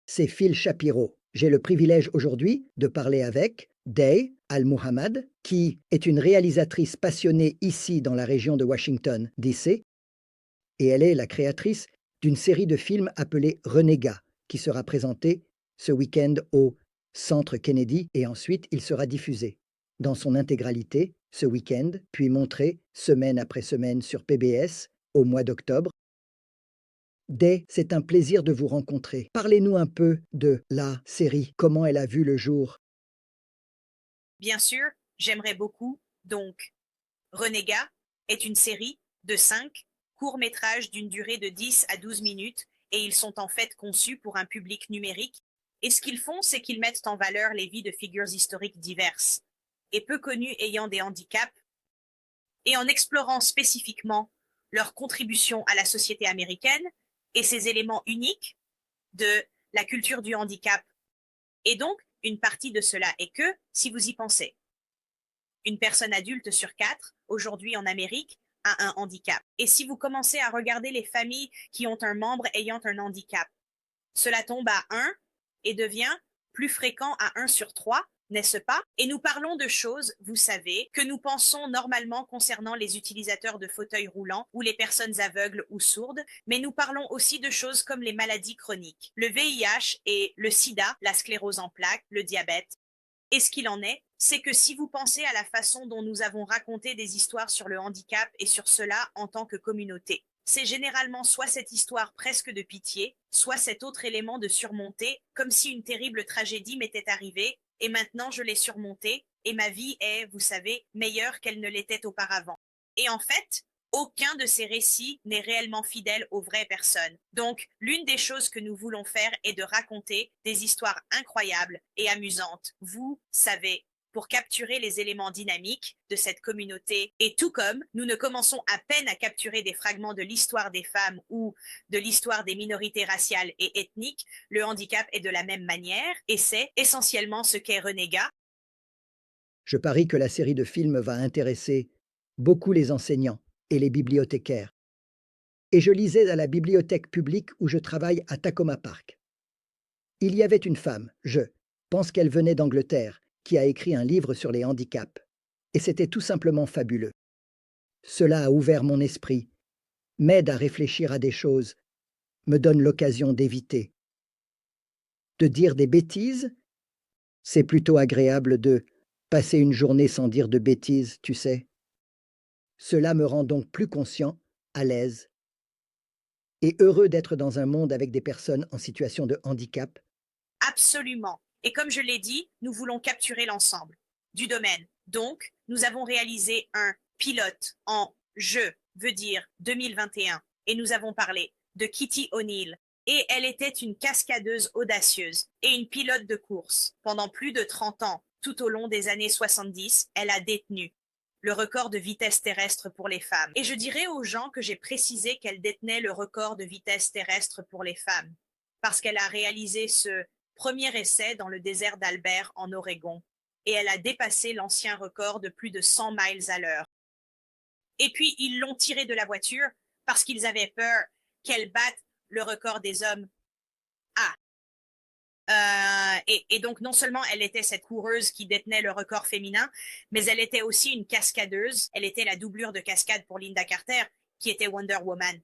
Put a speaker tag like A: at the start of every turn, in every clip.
A: c'est Phil Shapiro. J'ai le privilège aujourd'hui de parler avec Day Al-Muhammad, qui est une réalisatrice passionnée ici dans la région de Washington, D.C., et elle est la créatrice d'une série de films appelée Renégat, qui sera présentée ce week-end au Centre Kennedy et ensuite il sera diffusé dans son intégralité ce week-end, puis montré semaine après semaine sur PBS au mois d'octobre. Day, c'est un plaisir de vous rencontrer. Parlez-nous un peu de la série, comment elle a vu le jour.
B: Bien sûr, j'aimerais beaucoup. Donc, Renégat est une série de 5 courts-métrages d'une durée de 10 à 12 minutes et ils sont en fait conçus pour un public numérique. Et ce qu'ils font, c'est qu'ils mettent en valeur les vies de figures historiques diverses et peu connues ayant des handicaps et en explorant spécifiquement leur contribution à la société américaine et ces éléments uniques de la culture du handicap. Et donc, une partie de cela est que, si vous y pensez, une personne adulte sur 4, aujourd'hui en Amérique, a un handicap. Et si vous commencez à regarder les familles qui ont un membre ayant un handicap, cela tombe à 1 et devient plus fréquent à 1 sur 3, n'est-ce pas? Et nous parlons de choses, vous savez, que nous pensons normalement concernant les utilisateurs de fauteuils roulants ou les personnes aveugles ou sourdes, mais nous parlons aussi de choses comme les maladies chroniques, le VIH et le sida, la sclérose en plaques, le diabète. Et ce qu'il en est, c'est que si vous pensez à la façon dont nous avons raconté des histoires sur le handicap et sur cela en tant que communauté, c'est généralement soit cette histoire presque de pitié, soit cet autre élément de surmonter, comme si une terrible tragédie m'était arrivée, et maintenant je l'ai surmontée, et ma vie est, vous savez, meilleure qu'elle ne l'était auparavant. Et en fait, aucun de ces récits n'est réellement fidèle aux vraies personnes. Donc, l'une des choses que nous voulons faire est de raconter des histoires incroyables et amusantes. Vous savez, pour capturer les éléments dynamiques de cette communauté. Et tout comme nous ne commençons à peine à capturer des fragments de l'histoire des femmes ou de l'histoire des minorités raciales et ethniques, le handicap est de la même manière et c'est essentiellement ce qu'est Renégat.
A: Je parie que la série de films va intéresser beaucoup les enseignants et les bibliothécaires. Et je lisais à la bibliothèque publique où je travaille à Tacoma Park. Il y avait une femme, je pense qu'elle venait d'Angleterre, qui a écrit un livre sur les handicaps. Et c'était tout simplement fabuleux. Cela a ouvert mon esprit, m'aide à réfléchir à des choses, me donne l'occasion d'éviter. De dire des bêtises, c'est plutôt agréable de passer une journée sans dire de bêtises, tu sais. Cela me rend donc plus conscient, à l'aise et heureux d'être dans un monde avec des personnes en situation de handicap.
B: Absolument. Et comme je l'ai dit, nous voulons capturer l'ensemble du domaine. Donc, nous avons réalisé un pilote en je veux dire 2021 et nous avons parlé de Kitty O'Neill. Et elle était une cascadeuse audacieuse et une pilote de course. Pendant plus de 30 ans, tout au long des années 70, elle a détenu le record de vitesse terrestre pour les femmes. Et je dirais aux gens que j'ai précisé qu'elle détenait le record de vitesse terrestre pour les femmes, parce qu'elle a réalisé ce premier essai dans le désert d'Albert en Oregon, et elle a dépassé l'ancien record de plus de 100 miles à l'heure. Et puis, ils l'ont tirée de la voiture parce qu'ils avaient peur qu'elle batte le record des hommes. Ah, et donc, non seulement elle était cette coureuse qui détenait le record féminin, mais elle était aussi une cascadeuse. Elle était la doublure de cascade pour Linda Carter, qui était Wonder Woman,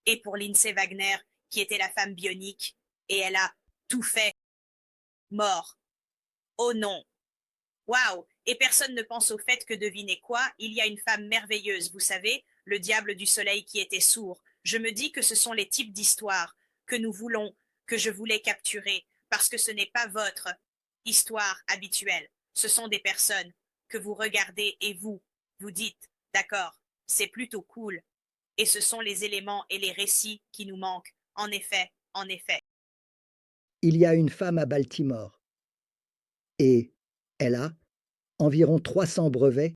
B: et pour Lindsay Wagner, qui était la femme bionique. Et elle a tout fait. Mort. Oh non. Waouh. Et personne ne pense au fait que, devinez quoi, il y a une femme merveilleuse, vous savez, le diable du soleil qui était sourd. Je me dis que ce sont les types d'histoires que nous voulons, que je voulais capturer, parce que ce n'est pas votre histoire habituelle. Ce sont des personnes que vous regardez et vous dites, d'accord, c'est plutôt cool. Et ce sont les éléments et les récits qui nous manquent. En effet, en effet.
A: Il y a une femme à Baltimore et elle a environ 300 brevets.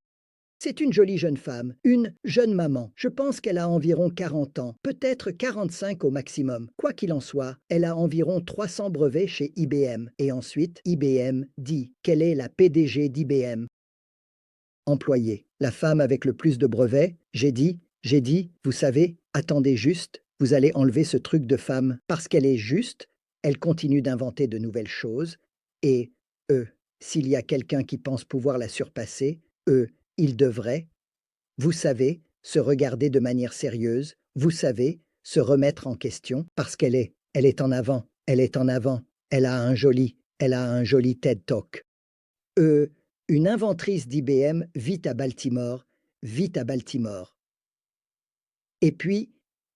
A: C'est une jolie jeune femme, une jeune maman. Je pense qu'elle a environ 40 ans, peut-être 45 au maximum. Quoi qu'il en soit, elle a environ 300 brevets chez IBM. Et ensuite, IBM dit qu'elle est la PDG d'IBM. Employée. La femme avec le plus de brevets, j'ai dit, vous savez, attendez juste, vous allez enlever ce truc de femme parce qu'elle est juste Elle continue d'inventer de nouvelles choses et, s'il y a quelqu'un qui pense pouvoir la surpasser, il devrait, vous savez, se regarder de manière sérieuse, vous savez, se remettre en question parce elle est en avant, elle est en avant, elle a un joli TED Talk. Euh, une inventrice d'IBM vit à Baltimore. Et puis,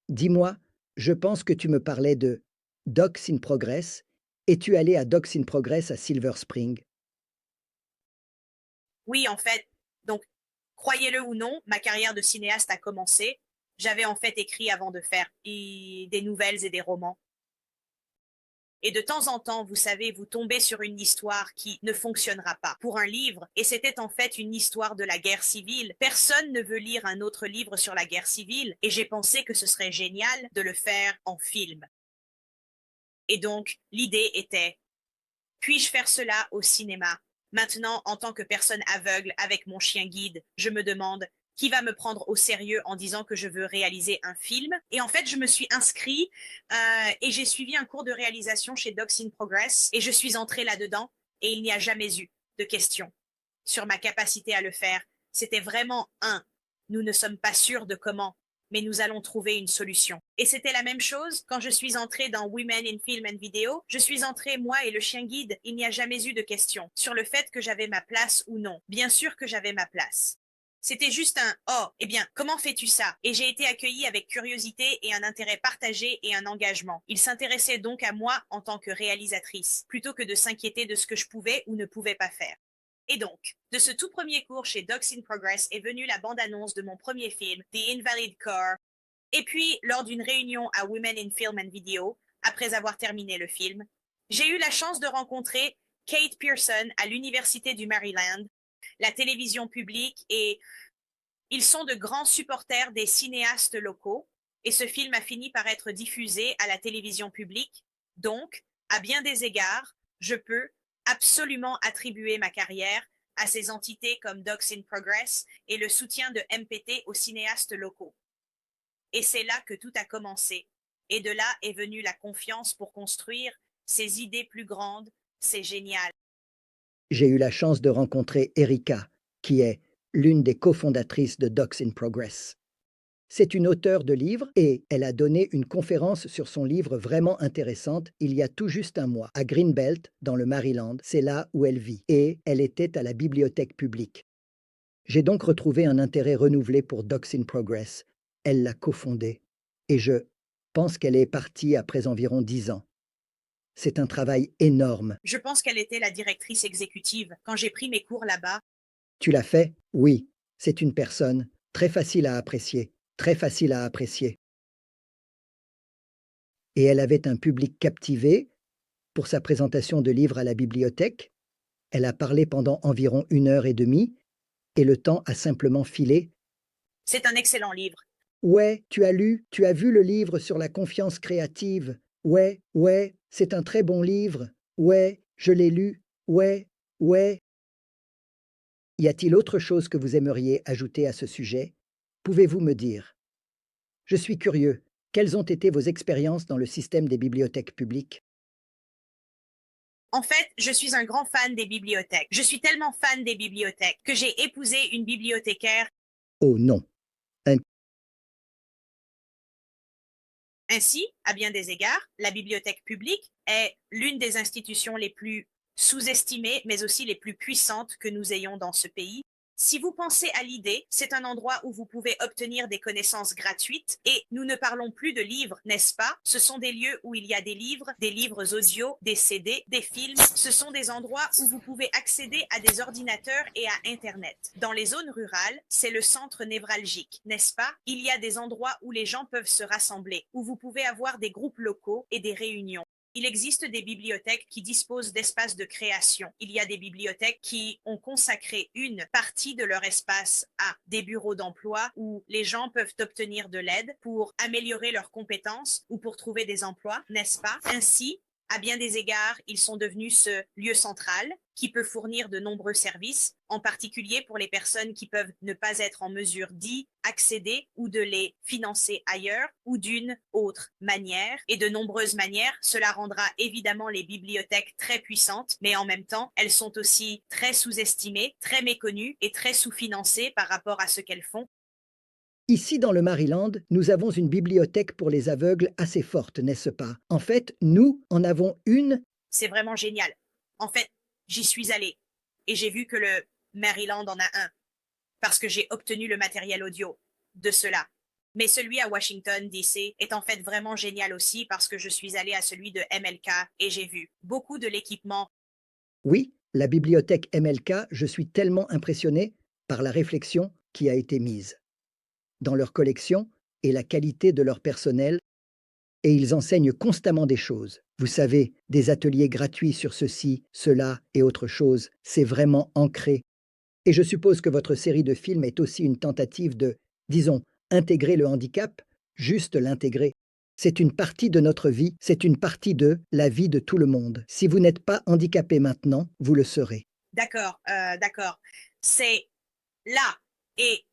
A: dis-moi, je pense que tu me parlais de Docs in Progress. Es-tu allé à Docs in Progress à Silver Spring?
B: Oui, en fait. Donc, croyez-le ou non, ma carrière de cinéaste a commencé. J'avais en fait écrit avant de faire des nouvelles et des romans. Et de temps en temps, vous savez, vous tombez sur une histoire qui ne fonctionnera pas pour un livre, et c'était en fait une histoire de la guerre civile. Personne ne veut lire un autre livre sur la guerre civile, et j'ai pensé que ce serait génial de le faire en film. Et donc, l'idée était, puis-je faire cela au cinéma? Maintenant, en tant que personne aveugle avec mon chien guide, je me demande qui va me prendre au sérieux en disant que je veux réaliser un film. Et en fait, je me suis inscrit et j'ai suivi un cours de réalisation chez Docs in Progress et je suis entrée là-dedans et il n'y a jamais eu de questions sur ma capacité à le faire. C'était vraiment nous ne sommes pas sûrs de comment, mais nous allons trouver une solution. Et c'était la même chose quand je suis entrée dans Women in Film and Video. Je suis entrée, moi et le chien guide, il n'y a jamais eu de question sur le fait que j'avais ma place ou non. Bien sûr que j'avais ma place. C'était juste oh, eh bien, comment fais-tu ça? Et j'ai été accueillie avec curiosité et un intérêt partagé et un engagement. Il s'intéressait donc à moi en tant que réalisatrice, plutôt que de s'inquiéter de ce que je pouvais ou ne pouvais pas faire. Et donc, de ce tout premier cours chez Docs in Progress est venue la bande-annonce de mon premier film, The Invalid Car. Et puis, lors d'une réunion à Women in Film and Video, après avoir terminé le film, j'ai eu la chance de rencontrer Kate Pearson à l'Université du Maryland, la télévision publique, et ils sont de grands supporters des cinéastes locaux, et ce film a fini par être diffusé à la télévision publique. Donc, à bien des égards, je peux absolument attribuer ma carrière à ces entités comme Docs in Progress et le soutien de MPT aux cinéastes locaux. Et c'est là que tout a commencé. Et de là est venue la confiance pour construire ces idées plus grandes. C'est génial.
A: J'ai eu la chance de rencontrer Erika, qui est l'une des cofondatrices de Docs in Progress. C'est une auteure de livres et elle a donné une conférence sur son livre vraiment intéressante il y a tout juste un mois, à Greenbelt, dans le Maryland. C'est là où elle vit et elle était à la bibliothèque publique. J'ai donc retrouvé un intérêt renouvelé pour Docs in Progress. Elle l'a cofondé et je pense qu'elle est partie après environ 10 ans. C'est un travail énorme.
B: Je pense qu'elle était la directrice exécutive quand j'ai pris mes cours là-bas.
A: Tu l'as fait? Oui. C'est une personne très facile à apprécier, très facile à apprécier. Et elle avait un public captivé pour sa présentation de livres à la bibliothèque. Elle a parlé pendant environ 1 heure et demie et le temps a simplement filé.
B: C'est un excellent livre.
A: Ouais, tu as vu le livre sur la confiance créative. Ouais, ouais, c'est un très bon livre. Ouais, je l'ai lu. Ouais, ouais. Y a-t-il autre chose que vous aimeriez ajouter à ce sujet? Pouvez-vous me dire? Je suis curieux. Quelles ont été vos expériences dans le système des bibliothèques publiques?
B: En fait, je suis un grand fan des bibliothèques. Je suis tellement fan des bibliothèques que j'ai épousé une bibliothécaire.
A: Oh non. Un-
B: Ainsi, à bien des égards, la bibliothèque publique est l'une des institutions les plus sous-estimées, mais aussi les plus puissantes que nous ayons dans ce pays. Si vous pensez à l'idée, c'est un endroit où vous pouvez obtenir des connaissances gratuites et nous ne parlons plus de livres, n'est-ce pas? Ce sont des lieux où il y a des livres audio, des CD, des films. Ce sont des endroits où vous pouvez accéder à des ordinateurs et à Internet. Dans les zones rurales, c'est le centre névralgique, n'est-ce pas? Il y a des endroits où les gens peuvent se rassembler, où vous pouvez avoir des groupes locaux et des réunions. Il existe des bibliothèques qui disposent d'espaces de création. Il y a des bibliothèques qui ont consacré une partie de leur espace à des bureaux d'emploi où les gens peuvent obtenir de l'aide pour améliorer leurs compétences ou pour trouver des emplois, n'est-ce pas? Ainsi, À bien des égards, ils sont devenus ce lieu central qui peut fournir de nombreux services, en particulier pour les personnes qui peuvent ne pas être en mesure d'y accéder ou de les financer ailleurs ou d'une autre manière. Et de nombreuses manières, cela rendra évidemment les bibliothèques très puissantes, mais en même temps, elles sont aussi très sous-estimées, très méconnues et très sous-financées par rapport à ce qu'elles font.
A: Ici, dans le Maryland, nous avons une bibliothèque pour les aveugles assez forte, n'est-ce pas? En fait, nous en avons une.
B: C'est vraiment génial. En fait, j'y suis allée et j'ai vu que le Maryland en a un parce que j'ai obtenu le matériel audio de cela. Mais celui à Washington, D.C. est en fait vraiment génial aussi parce que je suis allée à celui de MLK et j'ai vu beaucoup de l'équipement.
A: Oui, la bibliothèque MLK, je suis tellement impressionné par la réflexion qui a été mise dans leur collection et la qualité de leur personnel, et ils enseignent constamment des choses. Vous savez, des ateliers gratuits sur ceci, cela et autre chose, c'est vraiment ancré. Et je suppose que votre série de films est aussi une tentative de, disons, intégrer le handicap, juste l'intégrer. C'est une partie de notre vie, c'est une partie de la vie de tout le monde. Si vous n'êtes pas handicapé maintenant, vous le serez.
B: D'accord. C'est là et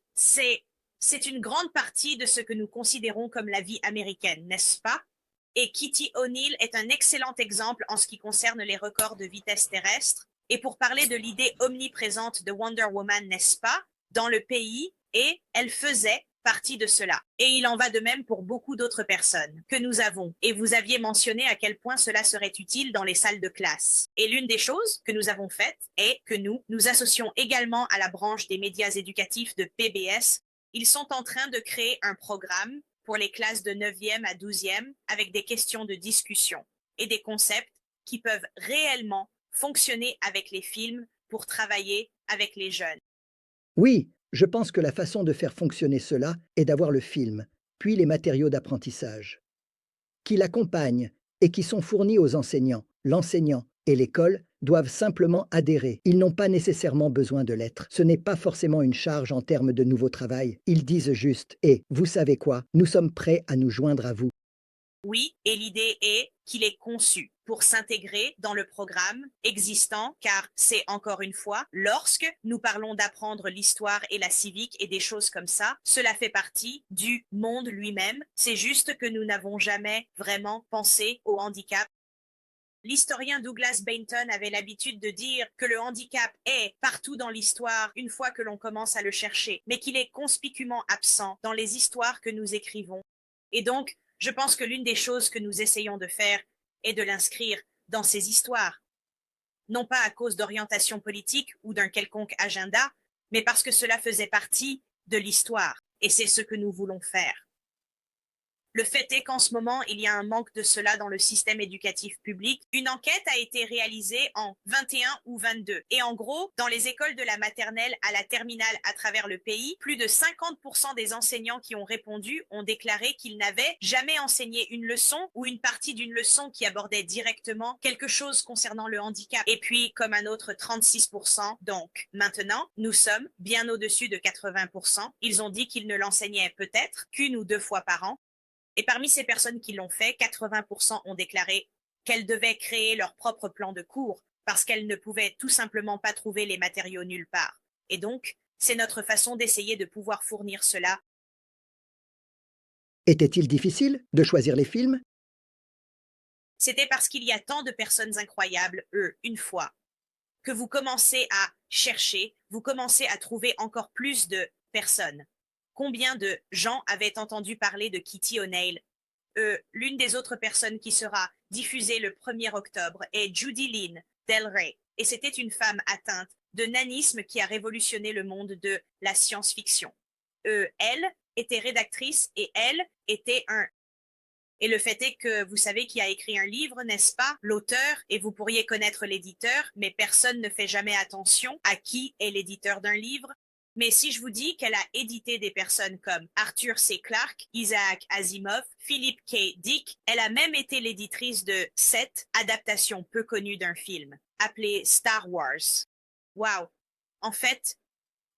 B: c'est une grande partie de ce que nous considérons comme la vie américaine, n'est-ce pas? Et Kitty O'Neill est un excellent exemple en ce qui concerne les records de vitesse terrestre. Et pour parler de l'idée omniprésente de Wonder Woman, n'est-ce pas, dans le pays, et elle faisait partie de cela. Et il en va de même pour beaucoup d'autres personnes que nous avons. Et vous aviez mentionné à quel point cela serait utile dans les salles de classe. Et l'une des choses que nous avons faites est que nous associons également à la branche des médias éducatifs de PBS. Ils sont en train de créer un programme pour les classes de 9e à 12e avec des questions de discussion et des concepts qui peuvent réellement fonctionner avec les films pour travailler avec les jeunes.
A: Oui, je pense que la façon de faire fonctionner cela est d'avoir le film, puis les matériaux d'apprentissage, qui l'accompagnent et qui sont fournis aux enseignants. L'enseignant et l'école doivent simplement adhérer. Ils n'ont pas nécessairement besoin de l'être. Ce n'est pas forcément une charge en termes de nouveau travail. Ils disent juste, et vous savez quoi, nous sommes prêts à nous joindre à vous.
B: Oui, et l'idée est qu'il est conçu pour s'intégrer dans le programme existant, car c'est encore une fois, lorsque nous parlons d'apprendre l'histoire et la civique et des choses comme ça, cela fait partie du monde lui-même. C'est juste que nous n'avons jamais vraiment pensé au handicap. L'historien Douglas Bainton avait l'habitude de dire que le handicap est partout dans l'histoire une fois que l'on commence à le chercher, mais qu'il est conspicuement absent dans les histoires que nous écrivons. Et donc, je pense que l'une des choses que nous essayons de faire est de l'inscrire dans ces histoires, non pas à cause d'orientation politique ou d'un quelconque agenda, mais parce que cela faisait partie de l'histoire, et c'est ce que nous voulons faire. Le fait est qu'en ce moment, il y a un manque de cela dans le système éducatif public. Une enquête a été réalisée en 21 ou 22. Et en gros, dans les écoles de la maternelle à la terminale à travers le pays, plus de 50% des enseignants qui ont répondu ont déclaré qu'ils n'avaient jamais enseigné une leçon ou une partie d'une leçon qui abordait directement quelque chose concernant le handicap. Et puis, comme un autre 36%. Donc, maintenant, nous sommes bien au-dessus de 80%. Ils ont dit qu'ils ne l'enseignaient peut-être qu'une ou deux fois par an. Et parmi ces personnes qui l'ont fait, 80% ont déclaré qu'elles devaient créer leur propre plan de cours parce qu'elles ne pouvaient tout simplement pas trouver les matériaux nulle part. Et donc, c'est notre façon d'essayer de pouvoir fournir cela.
A: Était-il difficile de choisir les films?
B: C'était parce qu'il y a tant de personnes incroyables, une fois, que vous commencez à chercher, vous commencez à trouver encore plus de personnes. Combien de gens avaient entendu parler de Kitty O'Neill? L'une des autres personnes qui sera diffusée le 1er octobre est Judy Lynn Del Rey. Et c'était une femme atteinte de nanisme qui a révolutionné le monde de la science-fiction. Elle était rédactrice et elle était un... Et le fait est que vous savez qui a écrit un livre, n'est-ce pas? L'auteur, et vous pourriez connaître l'éditeur, mais personne ne fait jamais attention à qui est l'éditeur d'un livre. Mais si je vous dis qu'elle a édité des personnes comme Arthur C. Clarke, Isaac Asimov, Philip K. Dick, elle a même été l'éditrice de 7 adaptations peu connues d'un film, appelé Star Wars. Wow! En fait,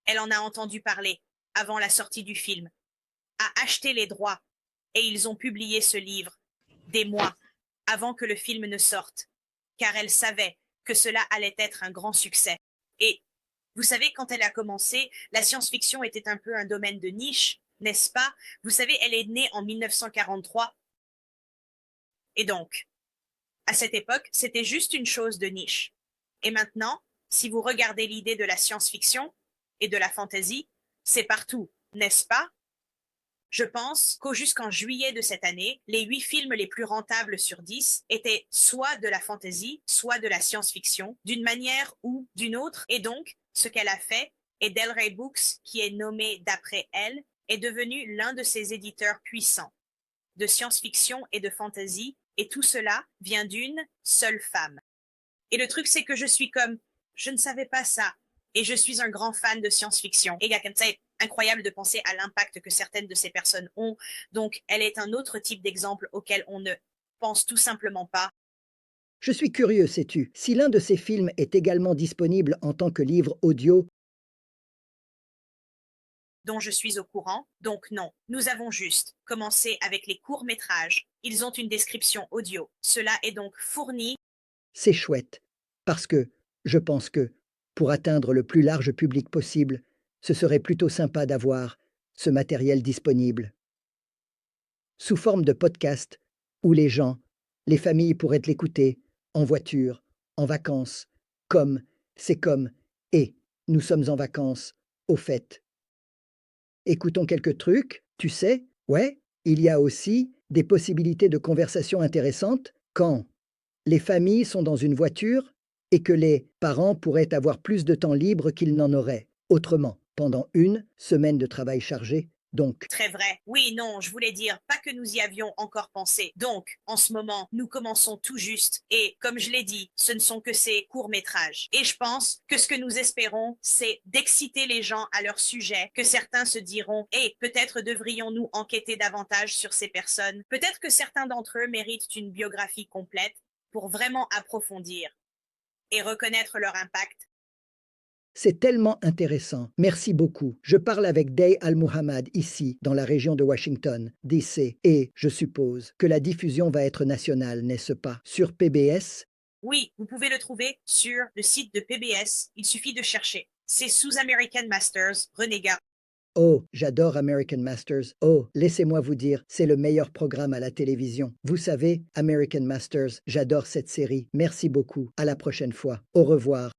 B: elle en a entendu parler avant la sortie du film, a acheté les droits, et ils ont publié ce livre des mois avant que le film ne sorte, car elle savait que cela allait être un grand succès. Et vous savez, quand elle a commencé, la science-fiction était un peu un domaine de niche, n'est-ce pas? Vous savez, elle est née en 1943. Et donc, à cette époque, c'était juste une chose de niche. Et maintenant, si vous regardez l'idée de la science-fiction et de la fantasy, c'est partout, n'est-ce pas? Je pense jusqu'en juillet de cette année, les 8 films les plus rentables sur 10 étaient soit de la fantasy, soit de la science-fiction, d'une manière ou d'une autre. Et donc, ce qu'elle a fait, et Del Rey Books, qui est nommé d'après elle, est devenu l'un de ses éditeurs puissants de science-fiction et de fantasy, et tout cela vient d'une seule femme. Et le truc, c'est que je suis comme, je ne savais pas ça, et je suis un grand fan de science-fiction. Et comme ça, c'est incroyable de penser à l'impact que certaines de ces personnes ont. Donc, elle est un autre type d'exemple auquel on ne pense tout simplement pas.
A: Je suis curieux, sais-tu, si l'un de ces films est également disponible en tant que livre audio.
B: Dont je suis au courant. Donc non, nous avons juste commencé avec les courts-métrages. Ils ont une description audio. Cela est donc fourni.
A: C'est chouette, parce que je pense que, pour atteindre le plus large public possible, ce serait plutôt sympa d'avoir ce matériel disponible sous forme de podcast où les familles pourraient l'écouter en voiture, en vacances, comme, c'est comme, et nous sommes en vacances, au fait. Écoutons quelques trucs, tu sais, ouais, il y a aussi des possibilités de conversation intéressantes quand les familles sont dans une voiture et que les parents pourraient avoir plus de temps libre qu'ils n'en auraient autrement pendant une semaine de travail chargé. Donc,
B: Très vrai. Oui, non, je voulais dire, pas que nous y avions encore pensé. Donc, en ce moment, nous commençons tout juste. Et comme je l'ai dit, ce ne sont que ces courts-métrages. Et je pense que ce que nous espérons, c'est d'exciter les gens à leur sujet, que certains se diront, peut-être devrions-nous enquêter davantage sur ces personnes. Peut-être que certains d'entre eux méritent une biographie complète pour vraiment approfondir et reconnaître leur impact.
A: c'est tellement intéressant. Merci beaucoup. Je parle avec Day Al-Muhammad ici, dans la région de Washington, D.C. Et je suppose que la diffusion va être nationale, n'est-ce pas? Sur PBS?
B: Oui, vous pouvez le trouver sur le site de PBS. Il suffit de chercher. C'est sous American Masters, Renégat.
A: Oh, j'adore American Masters. Oh, laissez-moi vous dire, c'est le meilleur programme à la télévision. Vous savez, American Masters, j'adore cette série. Merci beaucoup. À la prochaine fois. Au revoir.